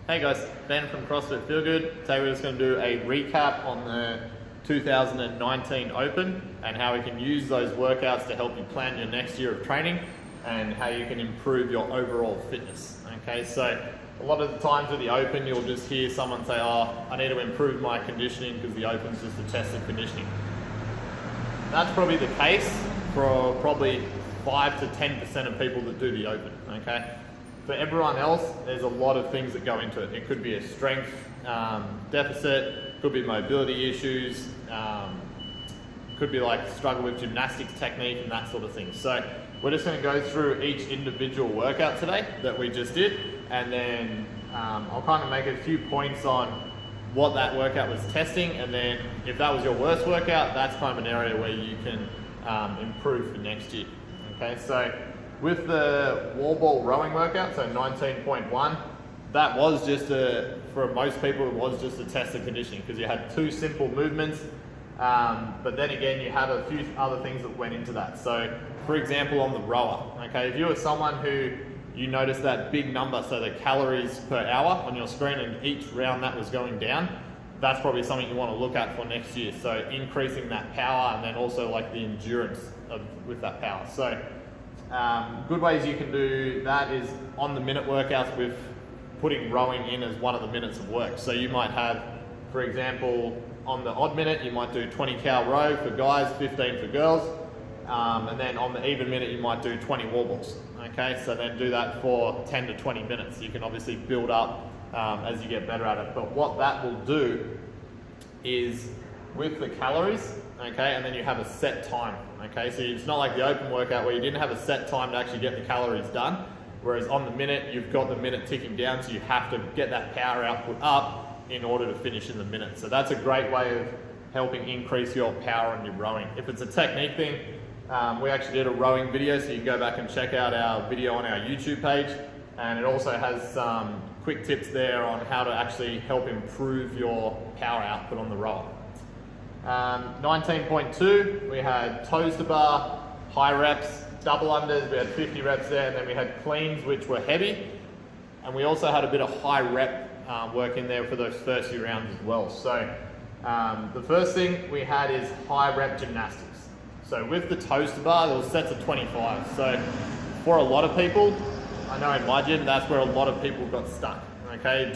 Hey guys, Ben from CrossFit Feel Good. Today we're just going to do a recap on the 2019 Open and how we can use those workouts to help you plan your next year of training and how you can improve your overall fitness. Okay, so a lot of the times with the Open you'll just hear someone say, oh, I need to improve my conditioning because the Open's just a test of conditioning. That's probably the case for probably 5 to 10% of people that do the Open, okay? For everyone else, there's a lot of things that go into it. It could be a strength deficit, could be mobility issues, could be like struggle with gymnastics technique and that sort of thing. So we're just going to go through each individual workout today that we just did, and then I'll kind of make a few points on what that workout was testing, and then if that was your worst workout, that's kind of an area where you can improve for next year. Okay, so with the wall ball rowing workout, so 19.1, that was just for most people, it was just a test of conditioning because you had two simple movements, but then again, you had a few other things that went into that. So for example, on the rower, okay, if you were someone who you noticed that big number, so the calories per hour on your screen, and each round that was going down, that's probably something you want to look at for next year. So increasing that power and then also like the endurance with that power. So good ways you can do that is on the minute workouts with putting rowing in as one of the minutes of work. So you might have, for example, on the odd minute, you might do 20 cal row for guys, 15 for girls. And then on the even minute, you might do 20 wall balls. Okay, so then do that for 10 to 20 minutes. You can obviously build up as you get better at it. But what that will do is with the calories, okay, and then you have a set time. Okay, so it's not like the Open workout where you didn't have a set time to actually get the calories done. Whereas on the minute, you've got the minute ticking down, so you have to get that power output up in order to finish in the minute. So that's a great way of helping increase your power on your rowing. If it's a technique thing, we actually did a rowing video, so you can go back and check out our video on our YouTube page. And it also has some quick tips there on how to actually help improve your power output on the rower. 19.2, we had toes to bar, high reps, double unders, we had 50 reps there, and then we had cleans, which were heavy. And we also had a bit of high rep work in there for those first few rounds as well. So the first thing we had is high rep gymnastics. So with the toes to bar, there was sets of 25. So for a lot of people, I know in my gym, that's where a lot of people got stuck. Okay,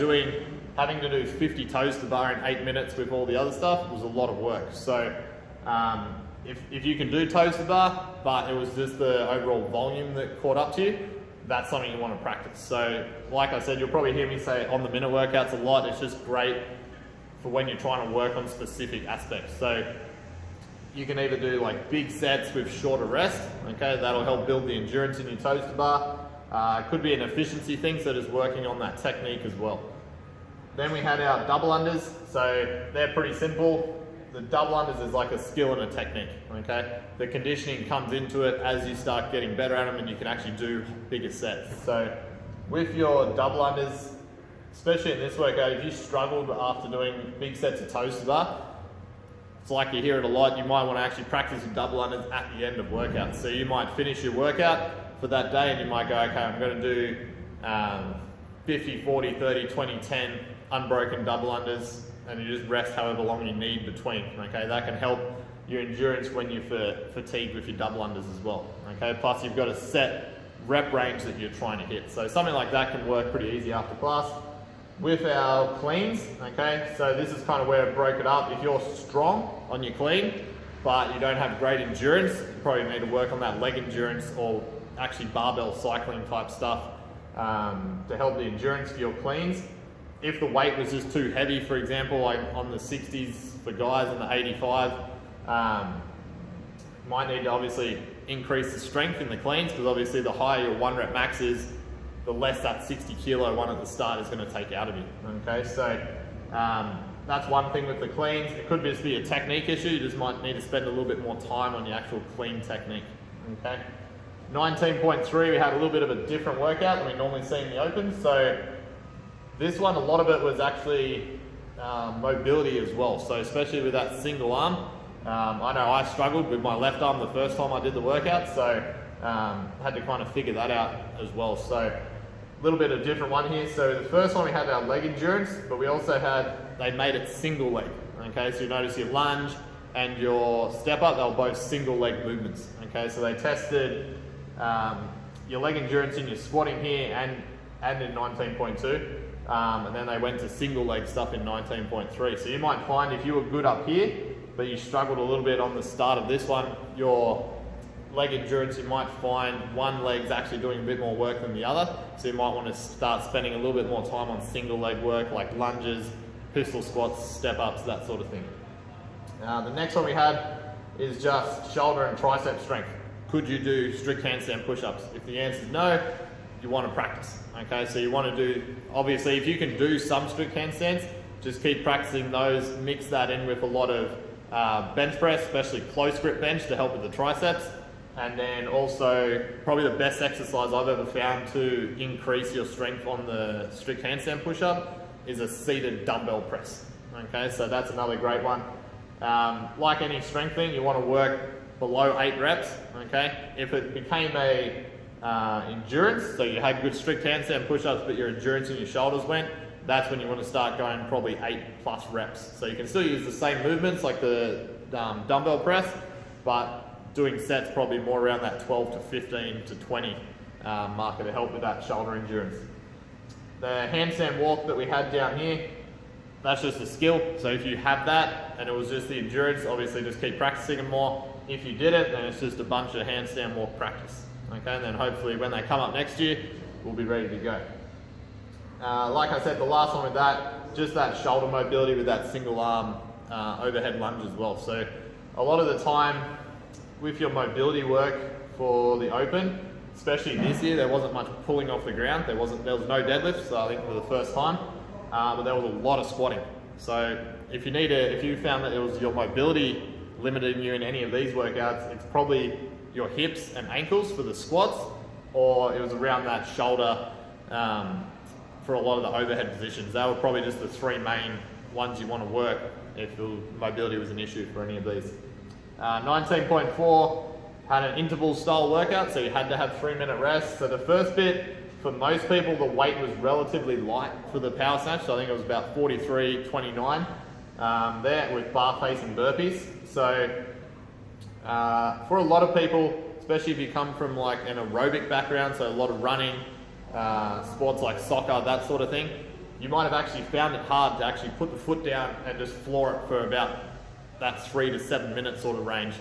having to do 50 toes to bar in 8 minutes with all the other stuff was a lot of work. So if you can do toes to bar, but it was just the overall volume that caught up to you, that's something you want to practice. So like I said, you'll probably hear me say on the minute workouts a lot. It's just great for when you're trying to work on specific aspects. So you can either do like big sets with shorter rest, okay, that'll help build the endurance in your toes to bar. It could be an efficiency thing, so just working on that technique as well. Then we had our double unders, so they're pretty simple. The double unders is like a skill and a technique, okay? The conditioning comes into it as you start getting better at them and you can actually do bigger sets. So with your double unders, especially in this workout, if you struggled after doing big sets of toes to bar, it's like you hear it a lot, you might want to actually practice your double unders at the end of workouts. So you might finish your workout for that day and you might go, okay, I'm going to do 50, 40, 30, 20, 10 unbroken double unders, and you just rest however long you need between. Okay, that can help your endurance when you're fatigued with your double unders as well. Okay, plus you've got a set rep range that you're trying to hit. So something like that can work pretty easy after class. With our cleans, okay, so this is kind of where I broke it up. If you're strong on your clean, but you don't have great endurance, you probably need to work on that leg endurance or actually barbell cycling type stuff to help the endurance for your cleans. If the weight was just too heavy, for example, like on the 60s for guys and the 85, might need to obviously increase the strength in the cleans, because obviously the higher your 1 rep max is, the less that 60 kilo one at the start is going to take out of you. Okay, so that's one thing with the cleans. It could just be a technique issue. You just might need to spend a little bit more time on your actual clean technique. Okay, 19.3, we had a little bit of a different workout than we normally see in the Open. So this one, a lot of it was actually mobility as well. So especially with that single arm, I know I struggled with my left arm the first time I did the workout, so had to kind of figure that out as well. So A little bit of a different one here. So the first one we had our leg endurance, but we also they made it single leg. Okay, so you notice your lunge and your step up, they were both single leg movements. Okay, so they tested your leg endurance in your squatting here and in 19.2. And then they went to single leg stuff in 19.3. So you might find if you were good up here, but you struggled a little bit on the start of this one, your leg endurance, you might find one leg's actually doing a bit more work than the other. So you might want to start spending a little bit more time on single leg work like lunges, pistol squats, step ups, that sort of thing. The next one we had is just shoulder and tricep strength. Could you do strict handstand push-ups? If the answer is no, you want to practice. Okay, so you want to do, obviously if you can do some strict handstands, just keep practicing those, mix that in with a lot of bench press, especially close grip bench to help with the triceps. And then also, probably the best exercise I've ever found to increase your strength on the strict handstand push-up is a seated dumbbell press. Okay, so that's another great one. Like any strength thing, you want to work below 8 reps. Okay, if it became a endurance, so you had good strict handstand push-ups, but your endurance and your shoulders went, that's when you want to start going probably 8+ reps. So you can still use the same movements like the dumbbell press, but doing sets probably more around that 12 to 15 to 20 marker to help with that shoulder endurance. The handstand walk that we had down here, that's just a skill. So if you have that and it was just the endurance, obviously just keep practicing them more. If you did it, then it's just a bunch of handstand walk practice. Okay, and then hopefully when they come up next year, we'll be ready to go. Like I said, the last one with that, just that shoulder mobility with that single arm overhead lunge as well. So a lot of the time with your mobility work for the Open, especially this year, there wasn't much pulling off the ground. There was no deadlifts, so I think for the first time, but there was a lot of squatting. So if you found that it was your mobility limiting you in any of these workouts, it's probably your hips and ankles for the squats, or it was around that shoulder for a lot of the overhead positions. They were probably just the 3 main ones you want to work if the mobility was an issue for any of these. 19.4 had an interval style workout, so you had to have 3-minute rest. So the first bit, for most people, the weight was relatively light for the power snatch. So I think it was about 43.29 there with bar facing burpees. So for a lot of people, especially if you come from like an aerobic background, so a lot of running, sports like soccer, that sort of thing, you might have actually found it hard to actually put the foot down and just floor it for about that 3 to 7 minute sort of range,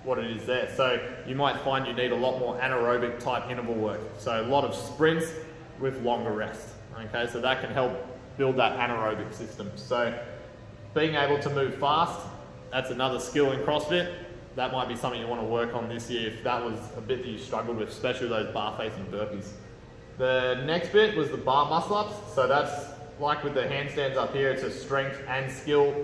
what it is there. So you might find you need a lot more anaerobic type interval work. So a lot of sprints with longer rest. Okay, so that can help build that anaerobic system. So being able to move fast, that's another skill in CrossFit. That might be something you want to work on this year if that was a bit that you struggled with, especially those bar facing burpees. The next bit was the bar muscle ups. So that's like with the handstands up here, it's a strength and skill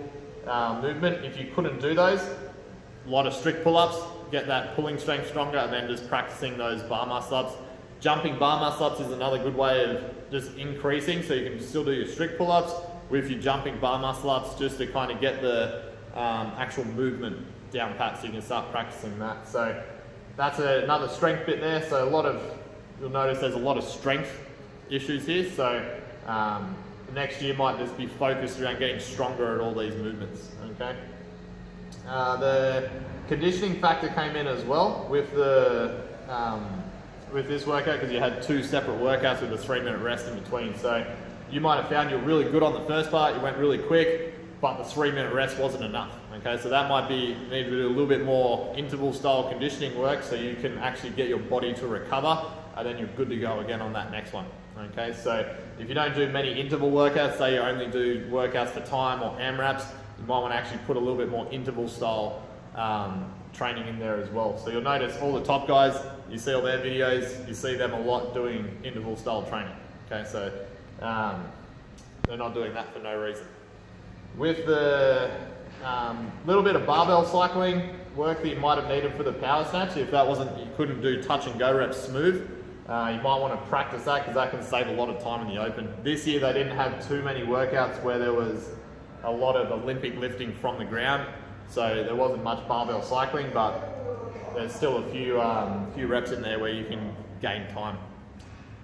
movement. If you couldn't do those, a lot of strict pull-ups, get that pulling strength stronger, and then just practicing those bar muscle ups. Jumping bar muscle ups is another good way of just increasing, so you can still do your strict pull-ups with your jumping bar muscle ups just to kind of get the actual movement down pat, so you can start practicing that. So that's another strength bit there. So you'll notice there's a lot of strength issues here. So next year might just be focused around getting stronger at all these movements. Okay. The conditioning factor came in as well with this workout, because you had 2 separate workouts with a 3-minute rest in between. So you might have found you're really good on the first part, you went really quick, but the 3-minute rest wasn't enough. Okay, so that might be, you need to do a little bit more interval style conditioning work so you can actually get your body to recover, and then you're good to go again on that next one. Okay, so if you don't do many interval workouts, say you only do workouts for time or AMRAPs, you might want to actually put a little bit more interval style training in there as well. So you'll notice all the top guys, you see all their videos, you see them a lot doing interval style training. Okay, so they're not doing that for no reason. With the little bit of barbell cycling work that you might have needed for the power snatch, if that wasn't, you couldn't do touch and go reps smooth, you might want to practice that, because that can save a lot of time in the Open. This year they didn't have too many workouts where there was a lot of Olympic lifting from the ground, so there wasn't much barbell cycling, but there's still a few reps in there where you can gain time.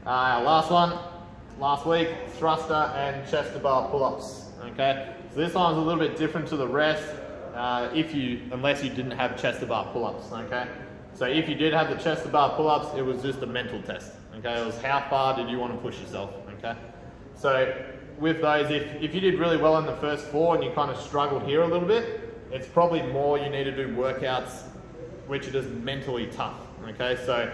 Last week, thruster and chest to bar pull-ups. Okay, so this one's a little bit different to the rest. Unless you didn't have chest to bar pull-ups. Okay, so if you did have the chest to bar pull-ups, it was just a mental test. Okay, it was how far did you want to push yourself. Okay, so with those, if you did really well in the first 4 and you kind of struggled here a little bit, it's probably more you need to do workouts which are just mentally tough. Okay, so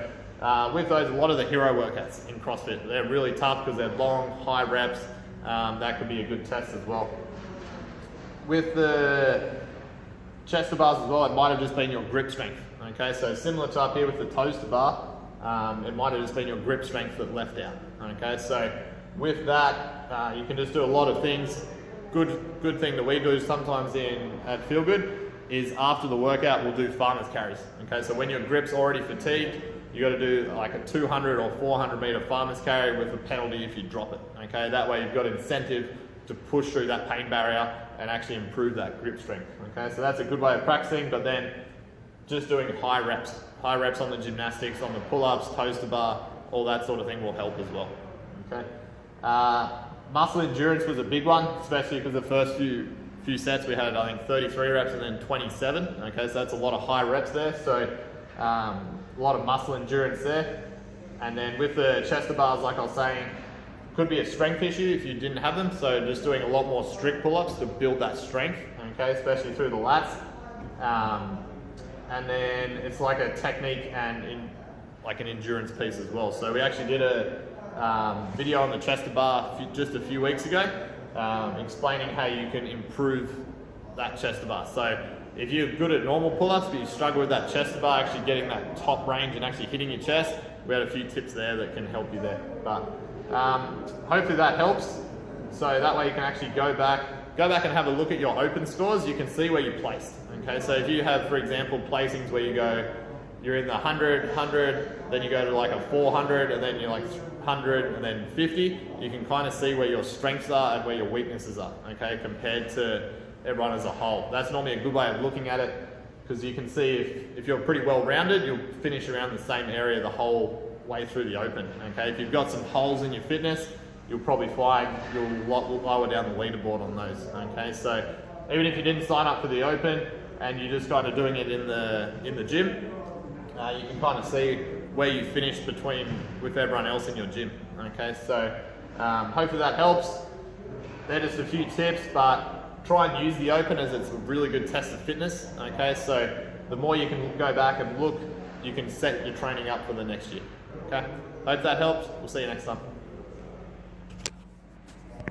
with those, a lot of the hero workouts in CrossFit, they're really tough because they're long, high reps. That could be a good test as well. With the chest to bars as well, it might have just been your grip strength. Okay, so similar to up here with the toes to bar, it might have just been your grip strength that left out. Okay, so with that, you can just do a lot of things. Good thing that we do sometimes at Feel Good is after the workout we'll do farmers carries. Okay, so when your grip's already fatigued, you got to do like a 200 or 400 meter farmers carry with a penalty if you drop it. Okay, that way you've got incentive to push through that pain barrier and actually improve that grip strength. Okay, so that's a good way of practicing, but then just doing high reps on the gymnastics, on the pull-ups, toes to bar, all that sort of thing will help as well. Okay, muscle endurance was a big one, especially because the first few sets we had, I think 33 reps and then 27. Okay, so that's a lot of high reps there. So a lot of muscle endurance there. And then with the chest to bars, like I was saying, could be a strength issue if you didn't have them. So just doing a lot more strict pull-ups to build that strength. Okay, especially through the lats. And then it's like a technique and like an endurance piece as well. So we actually did a video on the chest to bar just a few weeks ago, explaining how you can improve that chest to bar. So if you're good at normal pull-ups but you struggle with that chest to bar, actually getting that top range and actually hitting your chest, we had a few tips there that can help you there. But hopefully that helps. So that way you can actually go back and have a look at your open scores. You can see where you placed. Okay, so if you have, for example, placings where you're in the 100, then you go to like a 400, and then you're like 100, and then 50, you can kind of see where your strengths are and where your weaknesses are, okay, compared to everyone as a whole. That's normally a good way of looking at it, because you can see if you're pretty well rounded, you'll finish around the same area the whole way through the open. Okay, if you've got some holes in your fitness, you'll probably find you'll lower down the leaderboard on those. Okay, so even if you didn't sign up for the open and you're just kind of doing it in the gym, you can kind of see where you finish with everyone else in your gym. Okay, so hopefully that helps. They're just a few tips, but try and use the open as it's a really good test of fitness. Okay, so the more you can go back and look, you can set your training up for the next year. Okay, hope that helps. We'll see you next time.